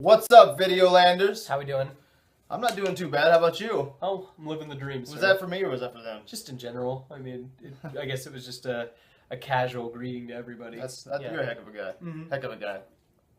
What's up, Videolanders? How we doing? I'm not doing too bad. How about you? Oh, I'm living the dream. Was that for me or was that for them? Just in general. I mean, I guess it was just a casual greeting to everybody. You're a heck of a guy. Mm-hmm. Heck of a guy.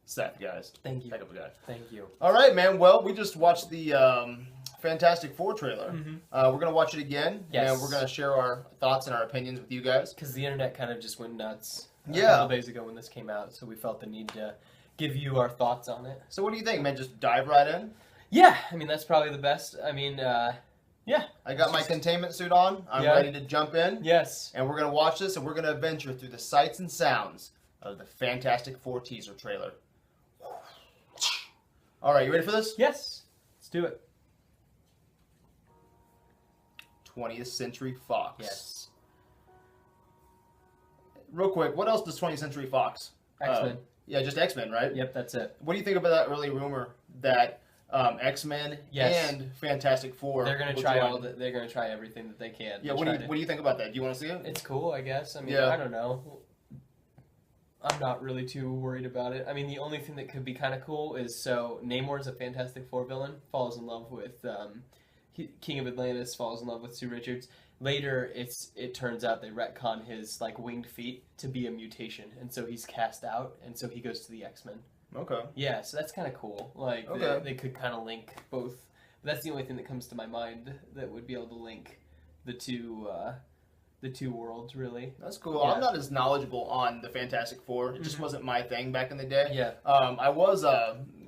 Seth, guys. Thank you. Heck of a guy. Thank you. All right, man. Well, we just watched the Fantastic Four trailer. Mm-hmm. We're going to watch it again. Yes. And we're going to share our thoughts and our opinions with you guys. Because the internet kind of just went nuts a Yeah. couple days ago when this came out, so we felt the need to give you our thoughts on it. So what do you think, man? Just dive right in? Yeah, I mean, that's probably the best. I mean, yeah. I got my containment suit on. I'm ready to jump in. Yes. And we're going to watch this, and we're going to adventure through the sights and sounds of the Fantastic Four teaser trailer. All right, you ready for this? Yes. Let's do it. 20th Century Fox. Yes. Real quick, what else does 20th Century Fox? X-Men. Yeah, just X-Men, right? Yep, that's it. What do you think about that early rumor that X-Men and Fantastic Four? They're gonna try They're gonna try everything that they can. Yeah. What do you think about that? Do you want to see it? It's cool, I guess. I mean, Yeah. I don't know. I'm not really too worried about it. I mean, the only thing that could be kind of cool is Namor's a Fantastic Four villain, falls in love with King of Atlantis, falls in love with Sue Richards. Later, it turns out they retcon his winged feet to be a mutation, and so he's cast out, and so he goes to the X-Men. Okay. Yeah, so that's kind of cool. They could kind of link both. But that's the only thing that comes to my mind that would be able to link the two worlds, really. That's cool. Yeah. I'm not as knowledgeable on the Fantastic Four. It just wasn't my thing back in the day. Yeah. I was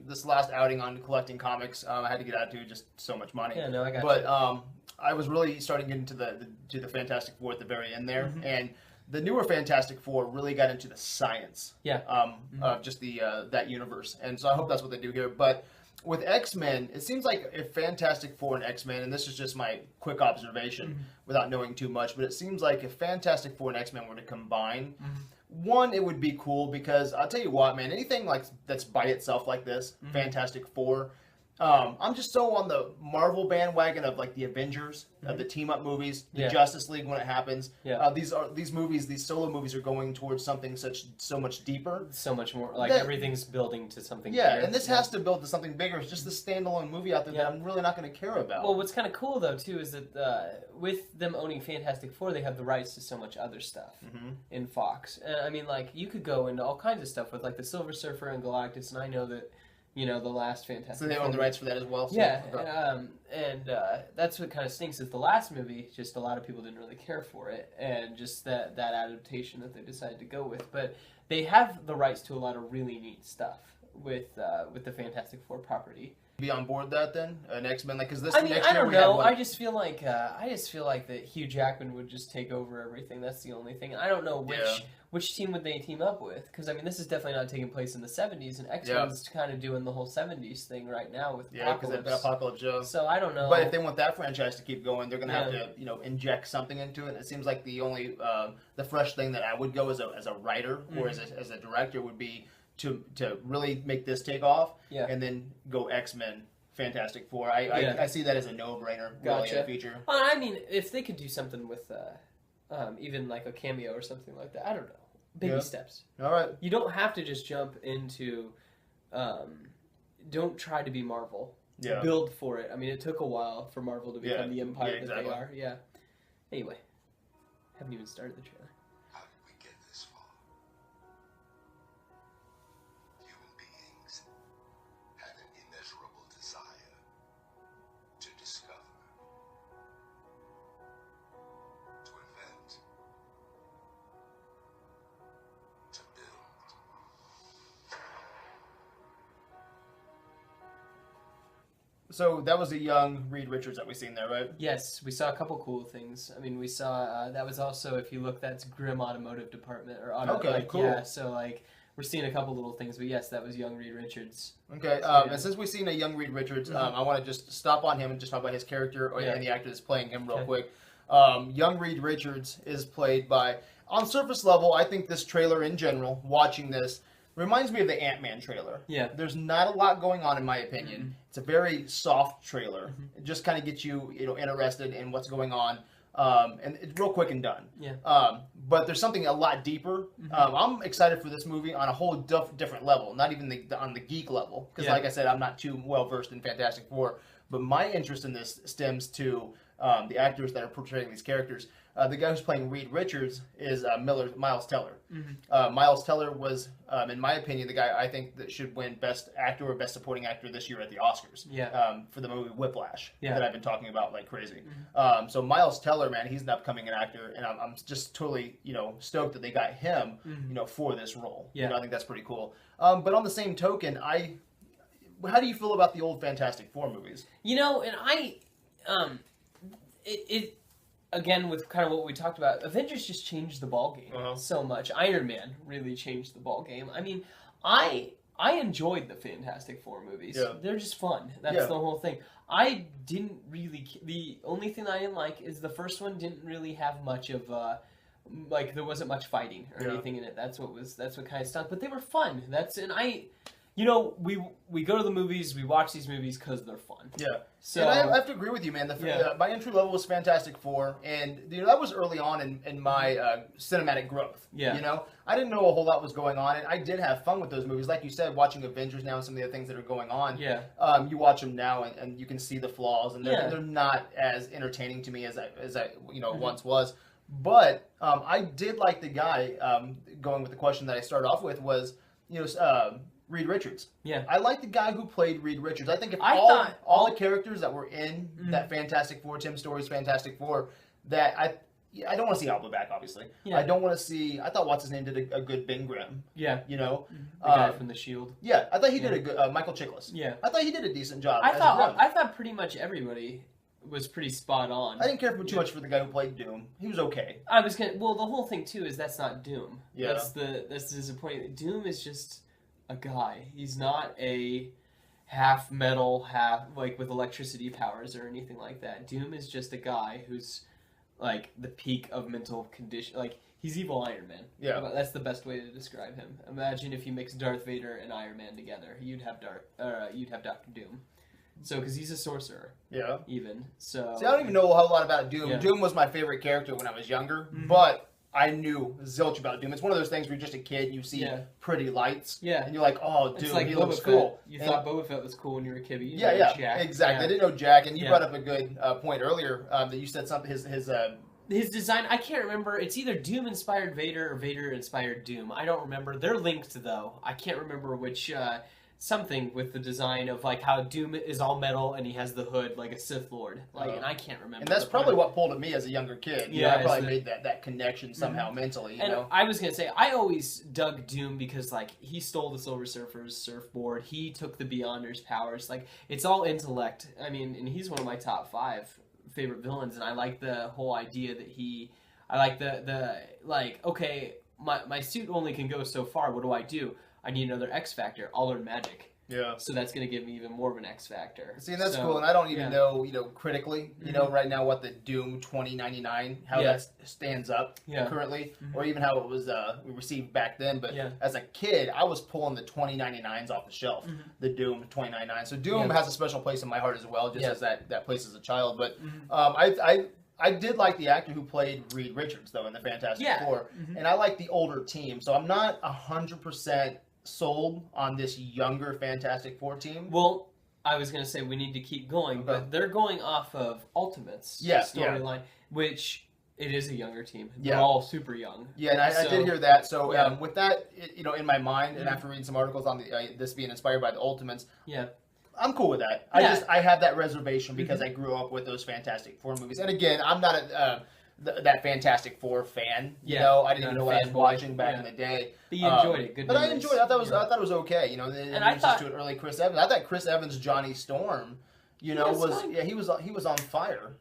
this last outing on collecting comics. I had to get out to just so much money. Yeah, no, I got But you. I was really starting to get into the Fantastic Four at the very end there, and the newer Fantastic Four really got into the science. Yeah. Of just that universe, and so I hope that's what they do here. But with X-Men, it seems like if Fantastic Four and X-Men, and this is just my quick observation without knowing too much, but it seems like if Fantastic Four and X-Men were to combine, one, it would be cool because I'll tell you what, man, anything that's by itself like this, Fantastic Four, I'm just so on the Marvel bandwagon of the Avengers, the team up movies, the Justice League when it happens. Yeah. These movies, these solo movies are going towards something so much deeper. So much more. Everything's building to something bigger. And this has to build to something bigger. It's just the standalone movie out there that I'm really not going to care about. Well, what's kind of cool, though, too, is that with them owning Fantastic Four, they have the rights to so much other stuff in Fox. And, I mean, you could go into all kinds of stuff with, the Silver Surfer and Galactus, and I know that, the last Fantastic So they own the rights for that as well? So. Yeah, and that's what kind of stinks is the last movie, just a lot of people didn't really care for it, and just that adaptation that they decided to go with. But they have the rights to a lot of really neat stuff with the Fantastic Four property. Be on board that then? An X-Men? Because this next year I don't we know. have I just feel like that Hugh Jackman would just take over everything. That's the only thing. I don't know which team would they team up with, because I mean this is definitely not taking place in the 70s, and X-Men's kind of doing the whole 70s thing right now with Apocalypse. Because Apocalypse Joe. So I don't know. But if they want that franchise to keep going, they're going to have to inject something into it. It seems like the only the fresh thing that I would go as a writer or as a director would be to really make this take off, and then go X-Men. Fantastic Four. I see that as a no-brainer really in the future. I mean, if they could do something with even a cameo or something like that, I don't know. Baby steps. All right. You don't have to just jump into. Don't try to be Marvel. Yeah. Build for it. I mean, it took a while for Marvel to become the empire that they are. Yeah. Anyway, haven't even started the trailer. How did we get this far? Human beings had an immeasurable desire to discover, to invent, to build. So that was a young Reed Richards that we seen there, right? Yes, we saw a couple cool things. I mean, we saw that was also, if you look, that's Grimm Automotive Department or cool. Yeah, so we're seeing a couple little things, but yes, that was young Reed Richards. Okay, and since we've seen a young Reed Richards, I want to just stop on him and just talk about his character and the actor that's playing him real quick. Young Reed Richards is played by, on surface level, I think this trailer in general, watching this, reminds me of the Ant-Man trailer. Yeah. There's not a lot going on in my opinion. It's a very soft trailer. It just kind of gets you, interested in what's going on. and it's real quick and done. Yeah. But there's something a lot deeper. I'm excited for this movie on a whole different level, not even on the geek level, because like I said, I'm not too well versed in Fantastic Four. But my interest in this stems to the actors that are portraying these characters. The guy who's playing Reed Richards is Miles Teller. Miles Teller was, in my opinion, the guy I think that should win Best Actor or Best Supporting Actor this year at the Oscars. For the movie Whiplash that I've been talking about like crazy. So Miles Teller, man, he's an upcoming actor, and I'm just totally stoked that they got him for this role. I think that's pretty cool. But on the same token, how do you feel about the old Fantastic Four movies? And again, with kind of what we talked about, Avengers just changed the ball game so much. Iron Man really changed the ball game. I mean, I enjoyed the Fantastic Four movies. They're just fun. That's the whole thing. I didn't really. The only thing I didn't like is the first one didn't really have much of there wasn't much fighting or anything in it. That's what kind of stunk. But they were fun. We go to the movies, we watch these movies because they're fun. So and I have to agree with you, man. My entry level was Fantastic Four, and that was early on in my cinematic growth. I didn't know a whole lot was going on, and I did have fun with those movies. Like you said, watching Avengers now and some of the other things that are going on. You watch them now, and you can see the flaws, and they're not as entertaining to me as I once was. But I did like the guy. Going with the question that I started off with was Reed Richards. I like the guy who played Reed Richards. I think if all the characters that were in that Fantastic Four, Tim Story's Fantastic Four, that I don't want to see Alba back, obviously. I don't want to see. I thought what's his name did a good Ben Grimm. The guy from the Shield. I thought he did a good Michael Chiklis. I thought he did a decent job. I thought pretty much everybody was pretty spot on. I didn't care too much for the guy who played Doom. He was okay. The whole thing too is that's not Doom. That's the disappointing. Doom is just a guy. He's not a half metal, half with electricity powers or anything like that. Doom is just a guy who's the peak of mental condition. He's evil Iron Man. That's the best way to describe him. Imagine if you mix Darth Vader and Iron Man together. You'd have Dr. Doom. So, because he's a sorcerer. Even. So. See, I don't even know a whole lot about Doom. Doom was my favorite character when I was younger, but I knew zilch about Doom. It's one of those things where you're just a kid and you see pretty lights. And you're like, oh, Doom, he looks cool. You thought Boba Fett was cool when you were a kid. Jack. Exactly. I didn't know Jack, and you brought up a good point earlier that you said something, his design, I can't remember. It's either Doom-inspired Vader or Vader-inspired Doom. I don't remember. They're linked, though. I can't remember which... something with the design of how Doom is all metal and he has the hood like a Sith Lord, and I can't remember. And that's probably what pulled at me as a younger kid. I probably made that connection somehow mentally. You know? I was gonna say I always dug Doom because he stole the Silver Surfer's surfboard. He took the Beyonder's powers. It's all intellect. I mean, and he's one of my top 5 favorite villains, and I like the whole idea that I like okay, my suit only can go so far. What do? I need another X Factor. I'll learn magic. So that's going to give me even more of an X Factor. See, and that's cool. And I don't even know, critically, right now what the Doom 2099, how that stands up currently, or even how it was received back then. But as a kid, I was pulling the 2099s off the shelf, the Doom 2099. So Doom has a special place in my heart as well, just as that place as a child. But I did like the actor who played Reed Richards, though, in the Fantastic Four. And I like the older team. So I'm not 100% sold on this younger Fantastic Four team. Well, I was going to say we need to keep going, but they're going off of Ultimate's storyline, which it is a younger team. They're all super young. And I did hear that. So with that, in my mind, and after reading some articles on this being inspired by the Ultimates, I'm cool with that. I have that reservation because I grew up with those Fantastic Four movies. And again, I'm not that Fantastic Four fan. I didn't even know what I was watching back in the day. But you enjoyed it. Good. But I enjoyed it. I thought it was okay. And I thought to an early Chris Evans. I thought Chris Evans' Johnny Storm, he was on fire.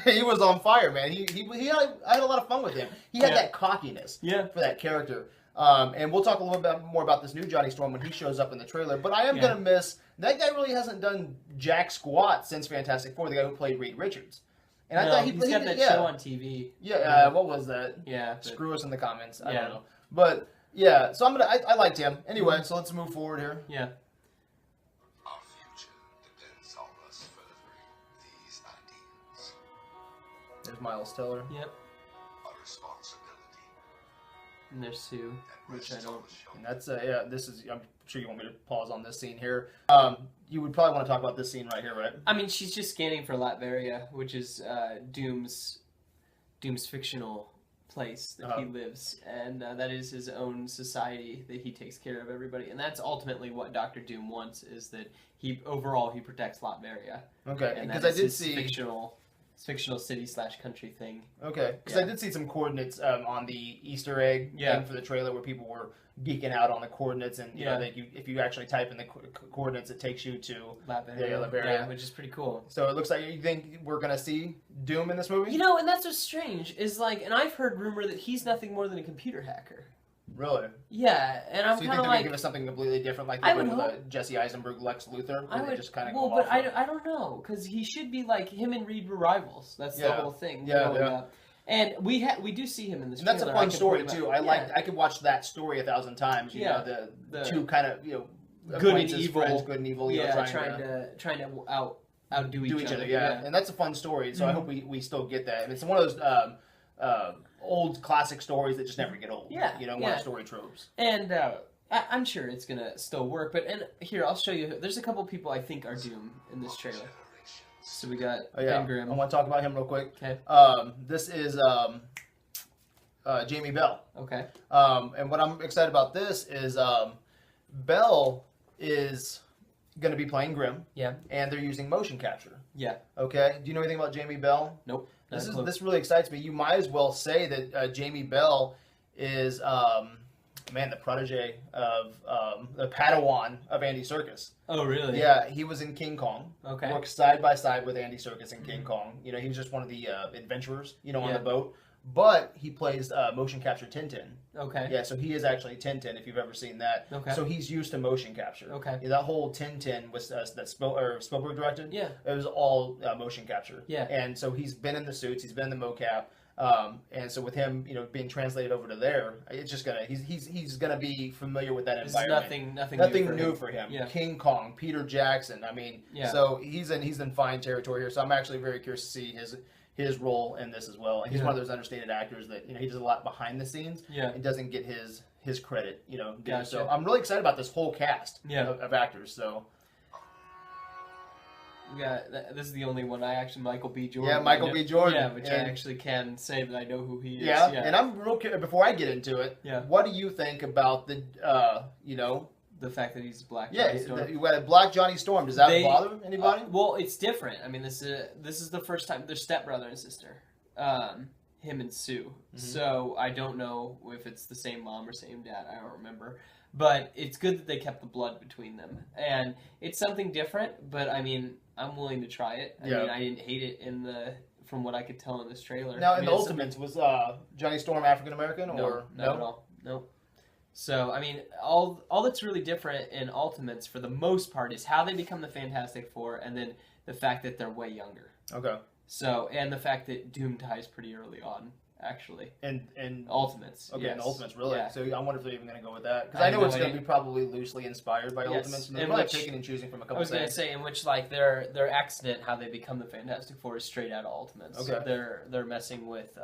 He was on fire, man. I had a lot of fun with him. He had that cockiness for that character. And we'll talk a little bit more about this new Johnny Storm when he shows up in the trailer. But I am going to miss... That guy really hasn't done jack squat since Fantastic Four, the guy who played Reed Richards. And I thought he's got that show on TV. What was that? But... Screw us in the comments. I don't know. But, so I liked him. Anyway, so let's move forward here. Our future depends on us furthering these ideas. There's Miles Teller. Yep. A responsibility. And there's Sue, which I don't. And that's yeah. This is. I'm sure you want me to pause on this scene here. You would probably want to talk about this scene right here, right? I mean, she's just scanning for Latveria, which is Doom's fictional place that he lives, and that is his own society that he takes care of everybody, and that's ultimately what Doctor Doom wants, is that he protects Latveria. Okay, and because that I is did his see fictional city/country thing. Okay, because I did see some coordinates on the Easter egg thing for the trailer where people were geeking out on the coordinates, and you know, if you actually type in the coordinates, it takes you to Latveria, which is pretty cool. So it looks like you think we're gonna see Doom in this movie? You know, and that's what's strange is like, and I've heard rumor that he's nothing more than a computer hacker. Really? Yeah, and I'm so you kind think of they're like, gonna give us something completely different, like they did with Jesse Eisenberg, Lex Luthor? I would just kind of well, but I don't know, because he should be like, him and Reed were rivals. That's the whole thing. Yeah. And we do see him in this. And that's a fun story too. I could watch that story 1,000 times. You know, the two kind of good and evil, friends, good and evil. You know, trying to outdo each other. Yeah, and that's a fun story. So I hope we still get that. And it's one of those old classic stories that just never get old. Yeah, you know, one of story tropes. And I'm sure it's gonna still work. But here, I'll show you. There's a couple people I think are Doom in this trailer. So we got Ben Grimm. I want to talk about him real quick. Okay. This is Jamie Bell. Okay. And what I'm excited about this is Bell is going to be playing Grimm. Yeah. And they're using motion capture. Yeah. Okay. Do you know anything about Jamie Bell? Nope. This really excites me. You might as well say that Jamie Bell is the protege of the Padawan of Andy Serkis. Oh, really? Yeah, he was in King Kong. Okay. Worked side by side with Andy Serkis in King Kong. You know, he was just one of the adventurers, on the boat. But he plays motion capture Tintin. Okay. Yeah, so he is actually Tintin, if you've ever seen that. Okay. So he's used to motion capture. Okay. Yeah, that whole Tintin was that Spielberg directed. Yeah. It was all motion capture. Yeah. And so he's been in the suits, he's been in the mocap. And so with him, being translated over to there, it's just he's gonna be familiar with that environment. Nothing new for him. Yeah. King Kong, Peter Jackson. I mean, so he's in fine territory here. So I'm actually very curious to see his role in this as well. And he's one of those understated actors that he does a lot behind the scenes. Yeah. And doesn't get his credit. Gotcha. So I'm really excited about this whole cast of actors. So. This is the only one Michael B. Jordan. Yeah, Michael B. Jordan. Yeah, which I actually can say that I know who he is. Yeah, and I'm real curious, before I get into it, what do you think about the fact that he's Black Johnny Storm? You got a Black Johnny Storm. Does that bother anybody? Well, it's different. I mean, this is the first time they're stepbrother and sister, him and Sue. Mm-hmm. So I don't know if it's the same mom or same dad. I don't remember. But it's good that they kept the blood between them, and it's something different. But I mean, I'm willing to try it. I mean, I didn't hate it from what I could tell in this trailer. Now, in the Ultimates, was Johnny Storm African American or no? Not at all. Nope. So I mean, all that's really different in Ultimates for the most part is how they become the Fantastic Four, and then the fact that they're way younger. Okay. So and the fact that Doom dies pretty early on. Actually, in Ultimates. Okay, yes. in Ultimates, really. Yeah. So I wonder if they're even going to go with that, because I know it's going to be probably loosely inspired by Ultimates. And they're probably picking and choosing from a couple. I was going to say in which their accident, how they become the Fantastic Four, is straight out of Ultimates. Okay. They're messing with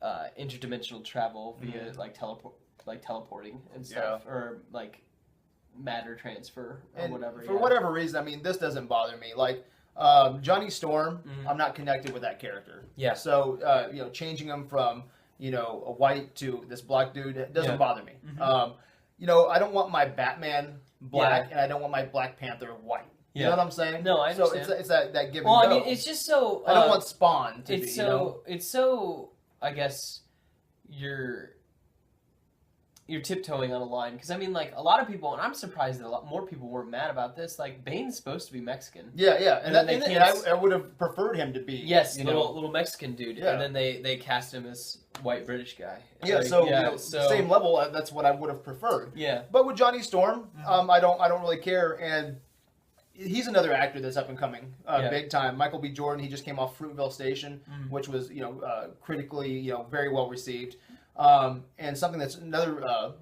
interdimensional travel via teleporting and stuff, or like matter transfer or whatever. For whatever reason, I mean, this doesn't bother me. Like. Johnny Storm, I'm not connected with that character. Yeah. So, changing him from, a white to this black dude doesn't bother me. Mm-hmm. I don't want my Batman black and I don't want my Black Panther white. You know what I'm saying? No, I understand. So it's that give and go. Well, I mean, it's just so... I don't want Spawn to be, It's so, I guess, you're tiptoeing on a line, because I mean, like, a lot of people, and I'm surprised that a lot more people weren't mad about this. Like, Bane's supposed to be Mexican. Yeah, and I would have preferred him to be. Little Mexican dude, and then they cast him as white British guy. Yeah, same level. That's what I would have preferred. Yeah, but with Johnny Storm, I don't really care, and he's another actor that's up and coming, big time. Michael B. Jordan, he just came off Fruitvale Station, which was critically very well received. And something that's another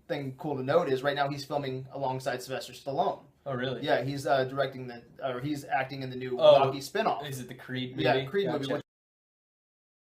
thing cool to note is right now he's filming alongside Sylvester Stallone. Oh, really? Yeah, he's he's acting in the new Rocky spinoff. Is it the Creed movie? Yeah, Creed movie, Gotcha.